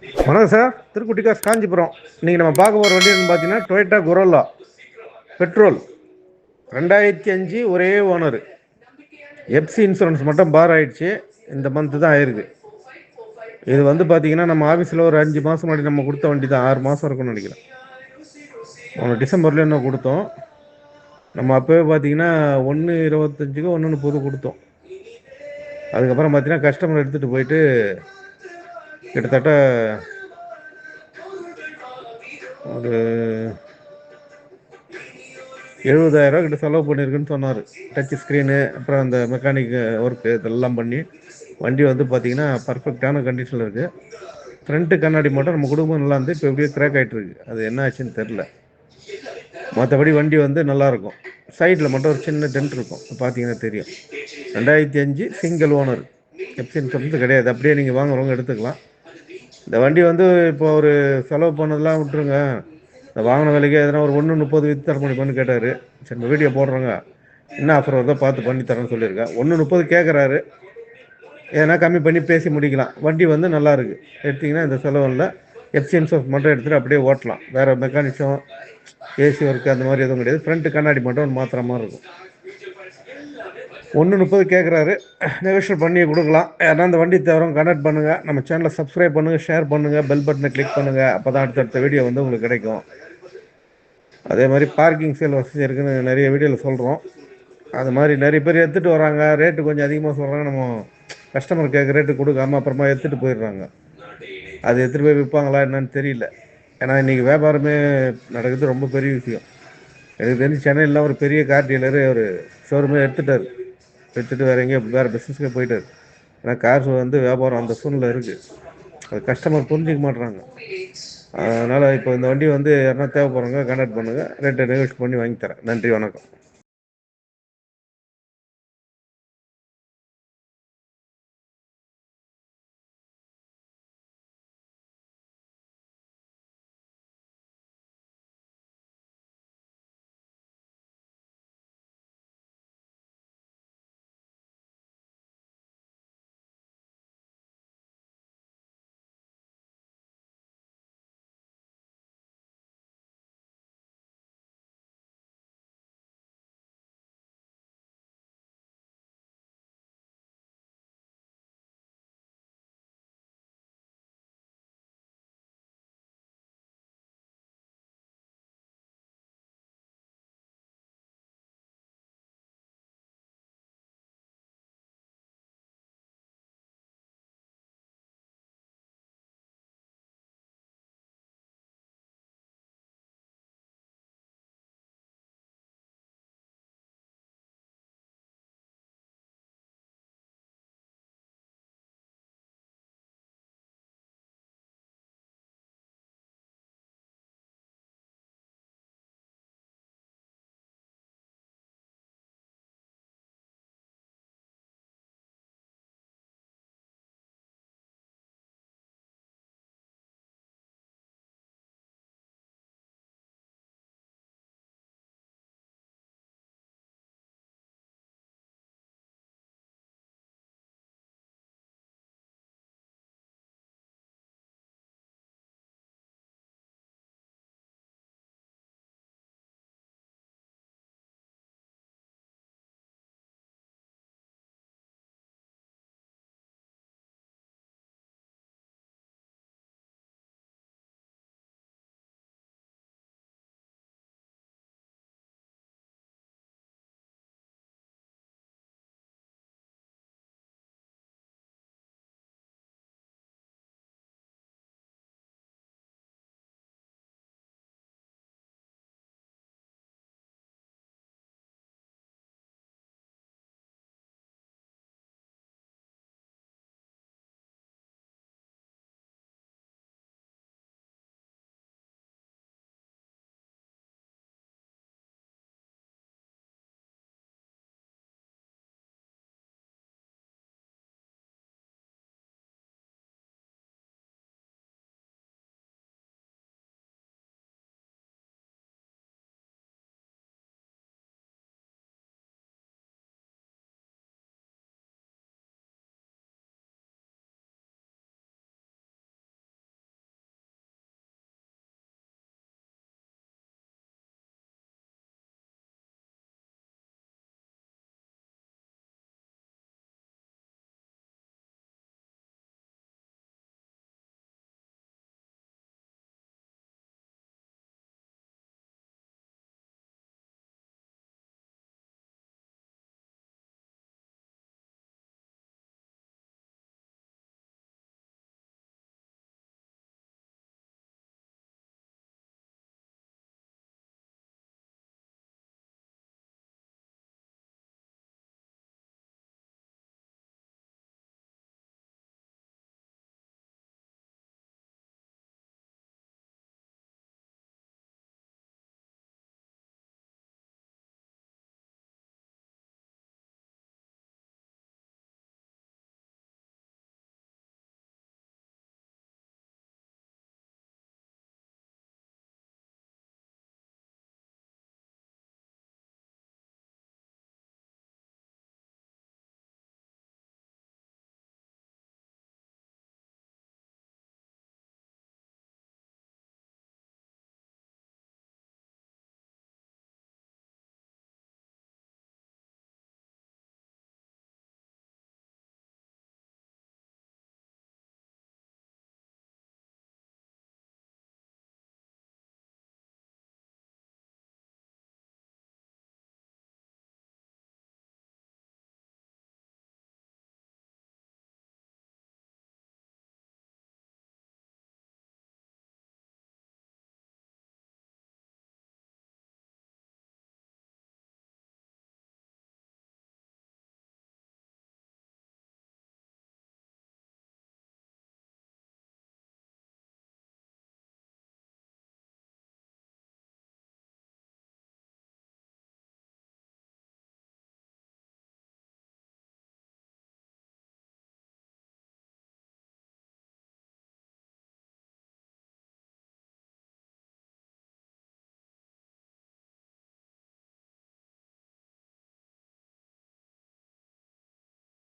வணக்கம் சார். திருக்குட்டி காசு காஞ்சிபுரம். இன்றைக்கி நம்ம பார்க்க போகிற வண்டி பார்த்தீங்கன்னா டொயோட்டா கொரோலா பெட்ரோல் 2005 ஒரே ஓனர். எஃப்சி இன்சூரன்ஸ் மட்டும் பார் ஆகிடுச்சு. இந்த மந்த்து தான் ஆயிருக்கு. இது வந்து பார்த்தீங்கன்னா நம்ம ஆஃபீஸில் ஒரு 5 மாதம் முன்னாடி நம்ம கொடுத்த வண்டி தான். 6 மாதம் இருக்கும்னு நினைக்கிறேன். டிசம்பரில் இன்னும் கொடுத்தோம். நம்ம அப்போவே பார்த்தீங்கன்னா 1/25க்கு 1/30 கொடுத்தோம். அதுக்கப்புறம் பார்த்தீங்கன்னா கஸ்டமர் எடுத்துகிட்டு போயிட்டு கிட்டத்தட்ட ஒரு 70,000 கிட்ட செலவு பண்ணியிருக்குன்னு சொன்னார். டச் ஸ்க்ரீனு, அப்புறம் அந்த மெக்கானிக் ஒர்க்கு இதெல்லாம் பண்ணி வண்டி வந்து பார்த்தீங்கன்னா பர்ஃபெக்டான கண்டிஷனில் இருக்குது. ஃப்ரண்ட்டு கண்ணாடி மட்டும் நம்ம குடும்பம் நல்லா இருந்து இப்போ எப்படியோ கிராக் ஆகிட்டுருக்கு. அது என்ன ஆச்சுன்னு தெரில. மற்றபடி வண்டி வந்து நல்லாயிருக்கும். சைடில் மட்டும் ஒரு சின்ன டென்ட் இருக்கும், பார்த்தீங்கன்னா தெரியும். 2005 சிங்கிள் ஓனர். எஃப்சி இன்சூரன்ஸ் கிடையாது. அப்படியே நீங்கள் வாங்குறவங்க எடுத்துக்கலாம். இந்த வண்டி வந்து இப்போ ஒரு செலவு பண்ணதெல்லாம் விட்டுருங்க. இந்த வாங்கின விலைக்கு எதனா ஒரு 1/30 விற்று தர முடியுமான்னு கேட்டார். சரி, இந்த வீடியோ போடுறோங்க, என்ன ஆஃபர் வருதோ பார்த்து பண்ணி தரேன்னு சொல்லியிருக்கேன். 1/30 கேட்குறாரு. ஏன்னா கம்மி பண்ணி பேசி முடிக்கலாம். வண்டி வந்து நல்லா இருக்குது. எடுத்திங்கன்னா இந்த செலவு இல்லை. எஃப்சி இன்சூரன்ஸ் மட்டும் எடுத்துகிட்டு அப்படியே ஓட்டலாம். வேறு மெக்கானிக்ஸும் ஏசி ஒர்க்கு அந்த மாதிரி எதுவும் கிடையாது. ஃப்ரண்ட்டு கண்ணாடி மட்டும் மாற்றுற மாதிரி இருக்கும். 1/30 கேட்குறாரு. நெகோஷியேட் பண்ணி கொடுக்கலாம். ஏன்னா அந்த வண்டி தவிர கனெக்ட் பண்ணுங்கள். நம்ம சேனலை சப்ஸ்கிரைப் பண்ணுங்கள், ஷேர் பண்ணுங்கள், பெல் பட்டனை கிளிக் பண்ணுங்கள். அப்போ தான் அடுத்தடுத்த வீடியோ வந்து உங்களுக்கு கிடைக்கும். அதே மாதிரி பார்க்கிங் சேல் வசதி இருக்குதுன்னு நிறைய வீடியோவில் சொல்கிறோம். அது மாதிரி நிறைய பேர் எடுத்துகிட்டு வராங்க. ரேட்டு கொஞ்சம் அதிகமாக சொல்கிறாங்க. நம்ம கஸ்டமர் கேட்குற ரேட்டு கொடுக்காம அப்புறமா எடுத்துகிட்டு போயிடுறாங்க. அது எடுத்துகிட்டு போய் விற்பாங்களா என்னன்னு தெரியல. ஏன்னா இன்றைக்கி வியாபாரமே நடக்குது. ரொம்ப பெரிய விஷயம். எனக்கு தெரிஞ்சு சென்னையில் ஒரு பெரிய கார் டீலரு ஒரு ஷோரூமே எடுத்துகிட்டு வேறு பிஸ்னஸ்க்கே போயிட்டார். ஏன்னா கார் வந்து வியாபாரம் அந்த சூழ்நிலை இருக்குது. அது கஸ்டமர் புரிஞ்சிக்க மாட்டுறாங்க. அதனால் இப்போ இந்த வண்டி வந்து யாருன்னா தேவைப்படுறவங்க கான்டாக்ட் பண்ணுங்கள். ரேட்டை நெகோஷியேட் பண்ணி வாங்கி தரேன். நன்றி, வணக்கம்.